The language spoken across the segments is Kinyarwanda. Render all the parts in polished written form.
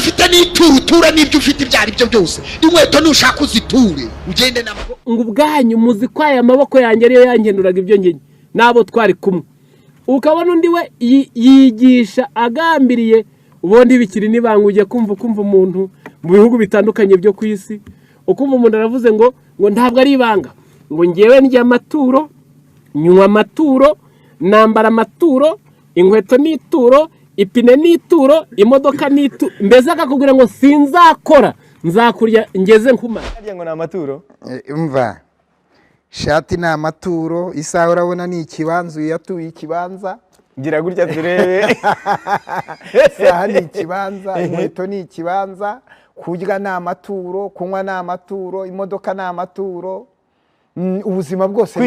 udafite n'iturutura n'ibyo ufite ibyari byo byose inkweto nushaka uziture ugende nabo ngo ubwanyu muzi ko aya maboko yanjye ariyo yangenduraga ibyo ngenye nabo twari kumwe ukabona undi we yigisha agambiriye ubundi bikiri nibanga ujya kumva umuntu mu bihugu bitandukanye byo ku isi ukumva umuntu aravuze ngo ntabwo ari ibanga ngo ngewe ndya amaturo nywa amaturo nambara amaturo inkweto n'ituro ipine n'ituro imodoka n'ituro mbese akakubwira ngo sinzakora nzakurya ngeze nkumara ngo ni amaturo umva shati ni amaturo isaha urabona ni ikibanza uyatuye ikibanza gira gutya turebe isaha ni ikibanza inkweto ni ikibanza kurya ni amaturo kunywa ni amaturo imodoka ni amaturo ubuzima bwose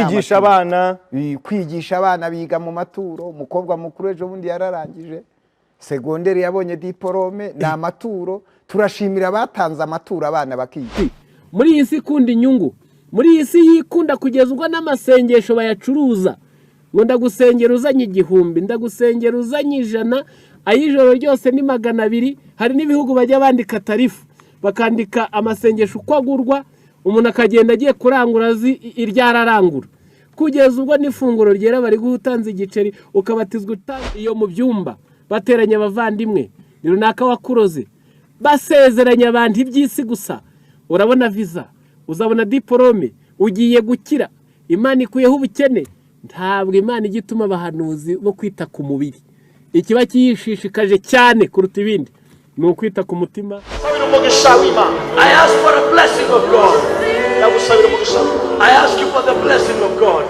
kwigisha abana biga mu maturo umukobwa mukuru ejo bundi yararangije segonderi yabonye diporome ni amaturo turashimira abatanze amaturo abana bakiga muri iyi si ikunda inyungu muri iyi si yikunda kugeza ubwo n'amasengesho bayacuruza ngo ndagusengera uzanye 1,000 ndagusengera uzanye 100 ay'ijoro ryose ni 200 hari n'ibihugu bajya bandika tarifu bakandika amasengesho uko agurwa umuntu akagenda agiye kurangura iryararangura kugeza ubwo n'ifunguro ryera bari guhutanza igiceri ukabatizwa iyo mu byumba bateranya abavandimwe ni runaka wakuroze basezeranya abantu iby'isi gusa urabona visa uzabona diporome ugiye gukira imana ikuyeho ubukene ntabwo imana igituma abahanuzi bo kwita ku mubiri ikiba kiyishishikaje cyane kuruta ibindi ni ukwita ku mutima. I ask for the blessing of God. I ask you for the blessing of God.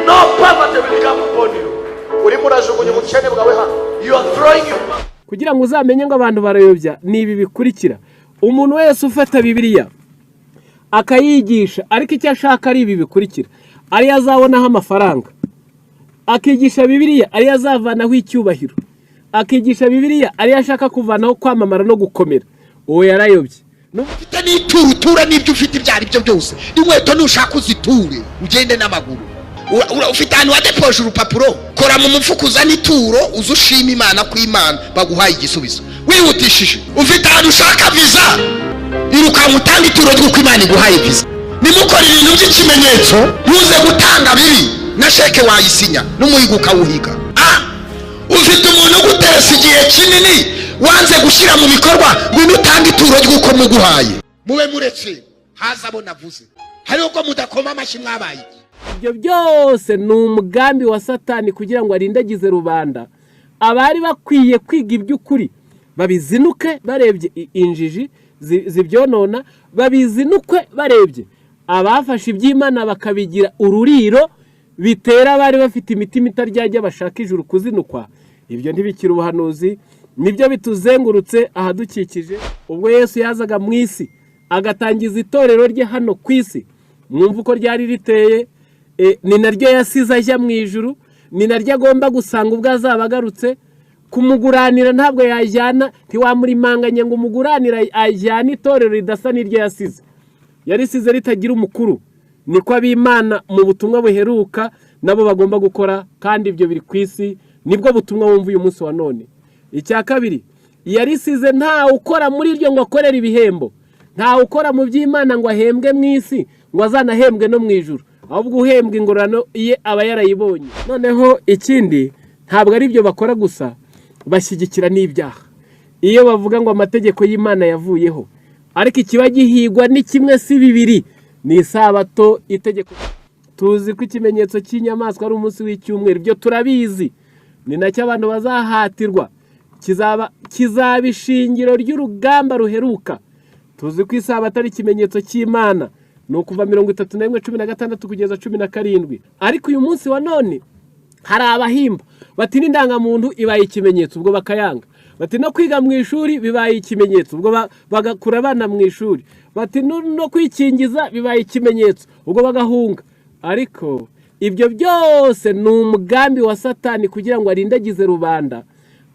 No poverty will come upon you. You are throwing you. Kugira ngo uzamenye ngo abantu barayobya ni ibi bikurikira. Umuntu wese ufata Bibiliya akayigisha ariko icyo ashaka ari ibi bikurikira. Ari azabonaho amafaranga. Akigisha Bibiliya ari azavanaho icyubahiro. Akigisha Bibiliya ari ashaka kuvanaho kwamamara no gukomera. Uwo yarayobye. Ufite n'iturutura n'ibyo ufite ibyari byo byose inkweto nushaka uziture ugende n'amaguru ufite ahantu wadepoje urupapuro kora mu mufuko uzana ituro uzushima imana ku imana baguhaye igisubizo wihutishije ufite ahantu ushaka visa iruka mutanga ituro ry'uko imana iguhaye visa nimukora ibintu by'ikimenyetso ntuze gutanga bibi na sheke wayisinya n'umuhigo ukawuhiga ufite umuntu ugutesa igihe kinini wanze gushyira mu bikorwa ngo utange ituro ry'uko muguhaye mube muretse haza abo navuze hariho ko mudakoma amashyi mwabaye. Ibyo byose ni umugambi wa Satani kugira ngo arindagize rubanda abari bakwiye kwiga iby'ukuri babizinuke barebye injiji zibyonona babizinuke barebye abafashe iby'Imana bakabigira ururiro bitera abari bafite imitima itaryajya bashaka ijuru kuzinukwa. Ibyo ntibikira ubuhanuzi nibyo bituzengurutse ahadukikije ubwo Yesu yazaga mu isi agatangiza itorero rye hano ku isi mwumva uko ryari riteye ni naryo yasize ajya mu ijuru ni naryo agomba gusanga ubwo azaba agarutse kumuguranira ntabwo yajyana ntiwamurimanganya ngo umuguranira ajyana itorero ridasa n'iryo yasize yarisize ritagira umukuru niko ab'Imana mu butumwa buheruka nabo bagomba gukora kandi ibyo biri ku isi nibwo butumwa wumva uyu munsi wa none. Icya kabiri yarisize nta ukora muri iryo ngo akorere ibihembo nta ukora mu by'Imana ngo ahembwe mu isi ngo azanahembwe no mu ijuru ahubwo uhembwa ingorano iye aba yarayibonye. Noneho ikindi ntabwo ari byo bakora gusa bashyigikira n'ibyaha iyo bavuga ngo amategeko y'Imana yavuyeho ariko ikiba gihigwa ni kimwe si bibiri ni isabato itegeko. Tuzi ko ikimenyetso cy'inyamaswa ari umunsi w'icyumweru byo turabizi ni nacyo abantu bazahatirwa kizaba ishingiro ry'urugamba ruheruka. Tuzi ko isabato ari ikimenyetso cy'Imana ni ukuva 31:16 kugeza 17 ariko uyu munsi wa none hari abahimba bati n'indangamuntu ibaye ikimenyetso ubwo bakayanga bati no kwiga mu ishuri bibaye ikimenyetso ubwo bagakura abana mu ishuri bati no kwikingiza bibaye ikimenyetso ubwo bagahunga. Ariko ibyo byose ni umugambi wa Satani kugira ngo arindagize rubanda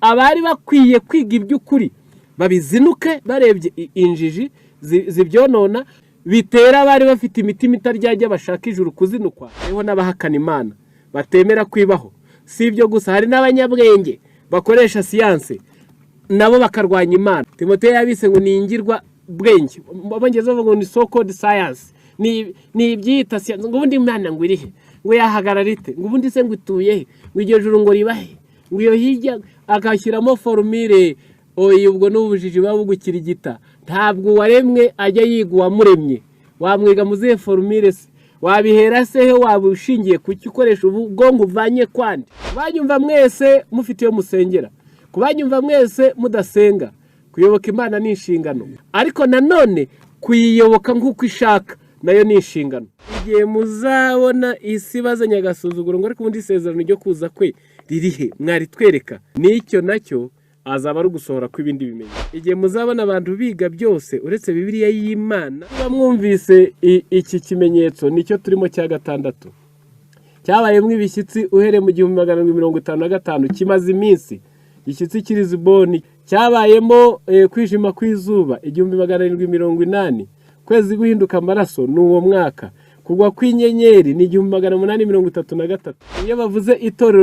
abari bakwiye kwiga iby'ukuri babizinuke barebye injiji zibyonona bitera abari bafite imitima itaryajya bashaka ijuru kuzinukwa. Hariho n'abahakana Imana batemera kwibaho si ibyo gusa hari n'abanyabwenge bakoresha siyanse nabo bakarwanya Imana. Timoteyo yabise ngo ningirwa bwenge, abongereza bavuga ngo ni so called science, ni ibyita siyansi. Ngo ubundi Imana ngo irihe, ngo yahagarara ite, ngo ubundi se ngo ituye he, ngo iryo juru ngo ribahe, ngo iyo hirya agashyiramo formule. Oya, ubwo n'ubujiji babugukirigita. Ntabwo waremwe ajya yiga uwamuremye. Wamwiga muzihe formule se, wabihera se he, wabushingiye kuki ukoresha ubwongo uvanye kwandi? Banyumva mwese mufite iyo musengera, kubanyumva mwese mudasenga. Kuyoboka Imana ni inshingano, ariko nanone kuyiyoboka nk'uko ishaka nayo ni inshingano. Igihe muzabona isi bazanye agasuzuguro ngo ariko ubundi isezerano ryo kuza kwe ririhe, mwari twereka, n'icyo nacyo azaba ari gusohora kw'ibindi bimenyetso. Igihe muzabona abantu biga byose uretse Bibiliya y'Imana, mwumvise iki kimenyetso nicyo turimo cya gatandatu, cyabayemo ibishyitsi uhereye mu 1755, kimaze iminsi. Igishyitsi kiri Lisboni cyabayemo kwijima kw'izuba 1780, kwezi guhinduka amaraso ni uwo mwaka, kugwa kw'inyenyeri ni 1833. Iyo bavuze itorero